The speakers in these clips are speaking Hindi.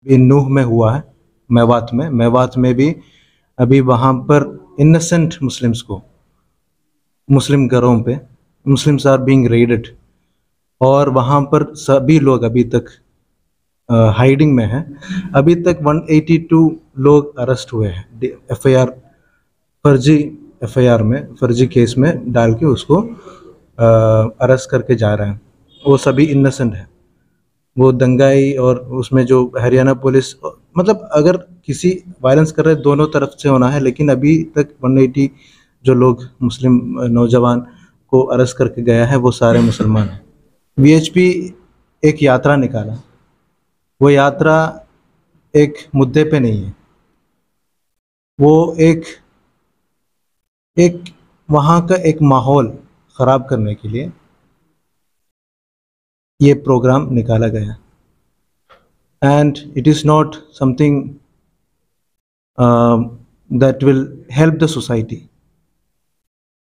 इन नूह में हुआ है, मेवात में भी अभी वहाँ पर इनोसेंट मुस्लिम्स को, मुस्लिम घरों पे मुस्लिम्स आर बीइंग रेडेड, और वहाँ पर सभी लोग अभी तक हाइडिंग में हैं। अभी तक 182 लोग अरेस्ट हुए हैं, एफआईआर फर्जी एफआईआर में, फर्जी केस में डाल के उसको अरेस्ट करके जा रहे हैं। वो सभी इनोसेंट हैं। वो दंगाई और उसमें जो हरियाणा पुलिस, मतलब अगर किसी वायलेंस कर रहे दोनों तरफ से होना है, लेकिन अभी तक 180 जो लोग मुस्लिम नौजवान को अरेस्ट करके गया है वो सारे मुसलमान हैं। वीएचपी एक यात्रा निकाला, वो यात्रा एक मुद्दे पे नहीं है, वो एक वहाँ का एक माहौल ख़राब करने के लिए ये प्रोग्राम निकाला गया। And it is not something that will help the society,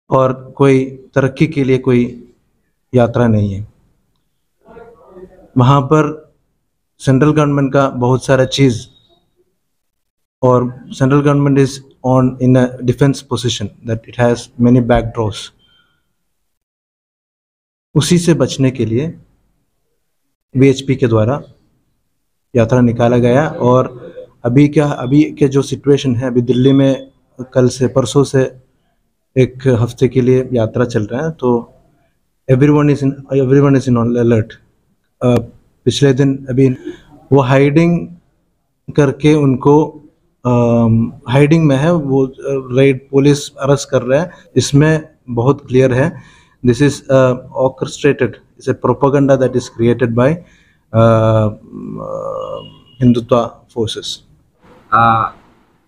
और कोई तरक्की के लिए कोई यात्रा नहीं है। वहाँ पर सेंट्रल गवर्नमेंट का बहुत सारा चीज़, और central government is on in a defence position that it has many backdrops. उसी से बचने के लिए वीएचपी के द्वारा यात्रा निकाला गया। और अभी के जो सिचुएशन है, अभी दिल्ली में कल से परसों से एक हफ्ते के लिए यात्रा चल रहा है, तो एवरीवन इज इन अलर्ट। पिछले दिन अभी वो हाइडिंग करके उनको हाइडिंग में है, वो रेड पुलिस अरेस्ट कर रहा है। इसमें बहुत क्लियर है, this is orchestrated, it's a propaganda that is created by Hindutva forces.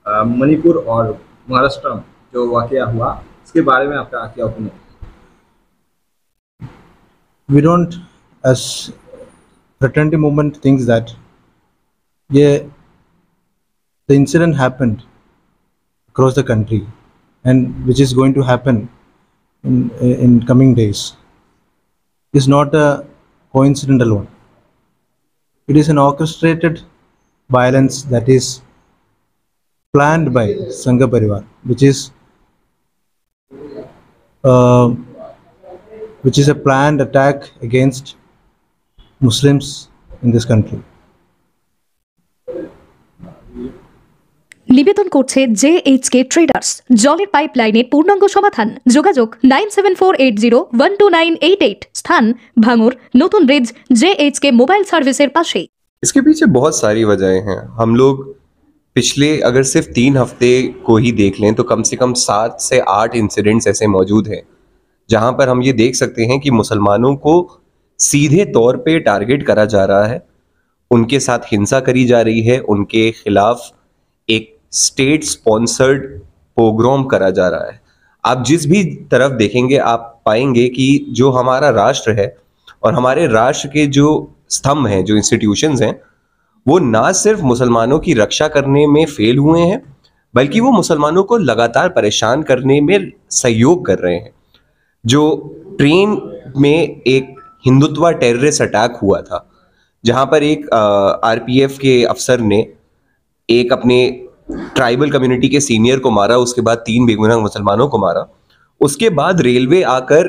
Manipur और महाराष्ट्र में जो वाकया हुआ, इसके बारे में आपका क्या opinion? We don't, as fraternity movement, thinks that the incident happened across the country, and which is going to happen in coming days, is not a coincidental one. It is an orchestrated violence that is planned by Sangha Parivar, which is a planned attack against Muslims in this country. নিবেদন করছে জেএইচকে ট্রেডার্স, জলের পাইপলাইনে পূর্ণাঙ্গ সমাধান। যোগাযোগ 9748012988, স্থান ভাঙুর, নতুন ব্রিজ, জেএইচকে মোবাইল সার্ভিসের পাশে। इसके पीछे बहुत सारी वजहें हैं। हम लोग पिछले अगर सिर्फ 3 हफ्ते को ही देख लें तो कम से कम 7 से 8 इंसिडेंट्स ऐसे मौजूद हैं जहां पर हम ये देख सकते हैं कि मुसलमानों को सीधे तौर पे टारगेट करा जा रहा है, उनके साथ हिंसा करी जा रही है, उनके खिलाफ एक स्टेट स्पॉन्सर्ड पोग्राम करा जा रहा है। आप जिस भी तरफ देखेंगे आप पाएंगे कि जो हमारा राष्ट्र है और हमारे राष्ट्र के जो स्तंभ हैं, जो इंस्टीट्यूशंस हैं, वो ना सिर्फ मुसलमानों की रक्षा करने में फेल हुए हैं, बल्कि वो मुसलमानों को लगातार परेशान करने में सहयोग कर रहे हैं। जो ट्रेन में एक हिंदुत्व टेररिस्ट अटैक हुआ था, जहां पर एक आरपीएफ के अफसर ने एक अपने ट्राइबल कम्युनिटी के सीनियर को मारा, उसके बाद 3 बेगुनाह मुसलमानों को मारा। उसके बाद रेलवे आकर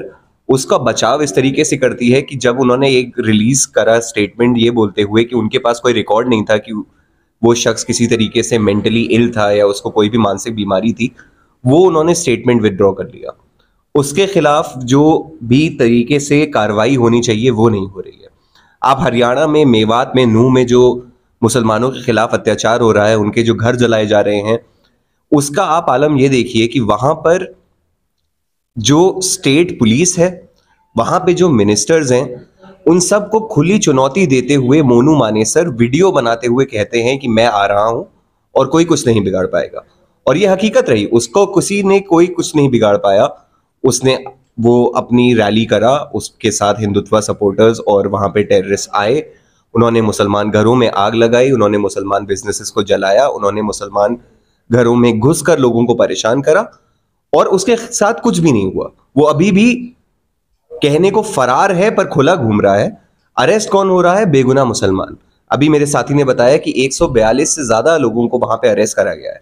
उसका बचाव इस तरीके से करती है कि जब उन्होंने एक रिलीज करा स्टेटमेंट ये बोलते हुए कि उनके पास कोई रिकॉर्ड नहीं था कि वो शख्स किसी तरीके से मेंटली इल था या उसको कोई भी मानसिक बीमारी थी, वो उन्होंने स्टेटमेंट विदड्रॉ कर लिया। उसके खिलाफ जो भी तरीके से कार्रवाई होनी चाहिए वो नहीं हो रही है। आप हरियाणा में मेवात में नूह में जो मुसलमानों के खिलाफ अत्याचार हो रहा है, उनके जो घर जलाए जा रहे हैं, उसका आप आलम ये देखिए कि वहां पर जो स्टेट पुलिस है, वहां पे जो मिनिस्टर्स हैं, उन सब को खुली चुनौती देते हुए मोनू मानेसर वीडियो बनाते हुए कहते हैं कि मैं आ रहा हूं और कोई कुछ नहीं बिगाड़ पाएगा। और ये हकीकत रही, उसको किसी ने कोई कुछ नहीं बिगाड़ पाया। उसने वो अपनी रैली करा, उसके साथ हिंदुत्व सपोर्टर्स और वहां पे टेररिस्ट आए, उन्होंने मुसलमान घरों में आग लगाई, उन्होंने मुसलमान बिजनेसेस को जलाया, उन्होंने मुसलमान घरों में घुसकर लोगों को परेशान करा, और उसके साथ कुछ भी नहीं हुआ। वो अभी भी कहने को फरार है पर खुला घूम रहा है। अरेस्ट कौन हो रहा है? बेगुनाह मुसलमान। अभी मेरे साथी ने बताया कि 142 से ज्यादा लोगों को वहां पे अरेस्ट करा गया है।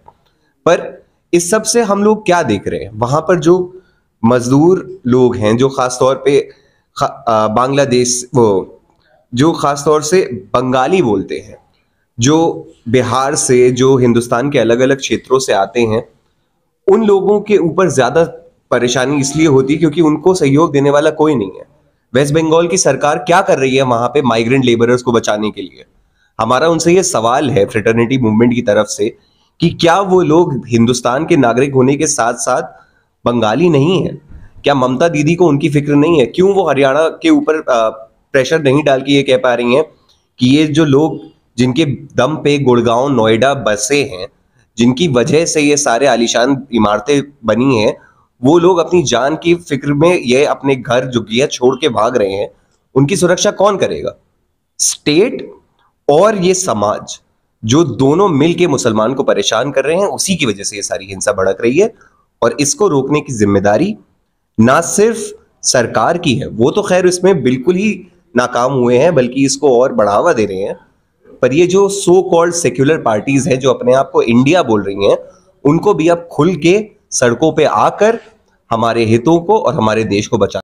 पर इस सब से हम लोग क्या देख रहे हैं, वहां पर जो मजदूर लोग हैं, जो खासतौर पे बांग्लादेश, वो जो खासतौर से बंगाली बोलते हैं, जो बिहार से, जो हिंदुस्तान के अलग अलग क्षेत्रों से आते हैं, उन लोगों के ऊपर ज्यादा परेशानी इसलिए होती है क्योंकि उनको सहयोग देने वाला कोई नहीं है। वेस्ट बंगाल की सरकार क्या कर रही है वहां पे माइग्रेंट लेबरर्स को बचाने के लिए? हमारा उनसे ये सवाल है फ्रेटर्निटी मूवमेंट की तरफ से कि क्या वो लोग हिंदुस्तान के नागरिक होने के साथ साथ बंगाली नहीं है? क्या ममता दीदी को उनकी फिक्र नहीं है? क्यों वो हरियाणा के ऊपर प्रेशर नहीं डाल के ये कह पा रही हैं कि ये जो लोग जिनके दम पे गुड़गांव, नोएडा बसे हैं, जिनकी वजह से ये सारे आलीशान इमारतें बनी हैं, वो लोग अपनी जान की फिक्र में ये अपने घर झुग्गियां छोड़ के भाग रहे हैं, उनकी सुरक्षा कौन करेगा? स्टेट और ये समाज, जो दोनों मिलके मुसलमान को परेशान कर रहे हैं, उसी की वजह से ये सारी हिंसा भड़क रही है। और इसको रोकने की जिम्मेदारी ना सिर्फ सरकार की है, वो तो खैर इसमें बिल्कुल ही नाकाम हुए हैं, बल्कि इसको और बढ़ावा दे रहे हैं। पर ये जो सो कॉल्ड सेक्युलर पार्टीज हैं, जो अपने आप को इंडिया बोल रही हैं, उनको भी अब खुल के सड़कों पे आकर हमारे हितों को और हमारे देश को बचा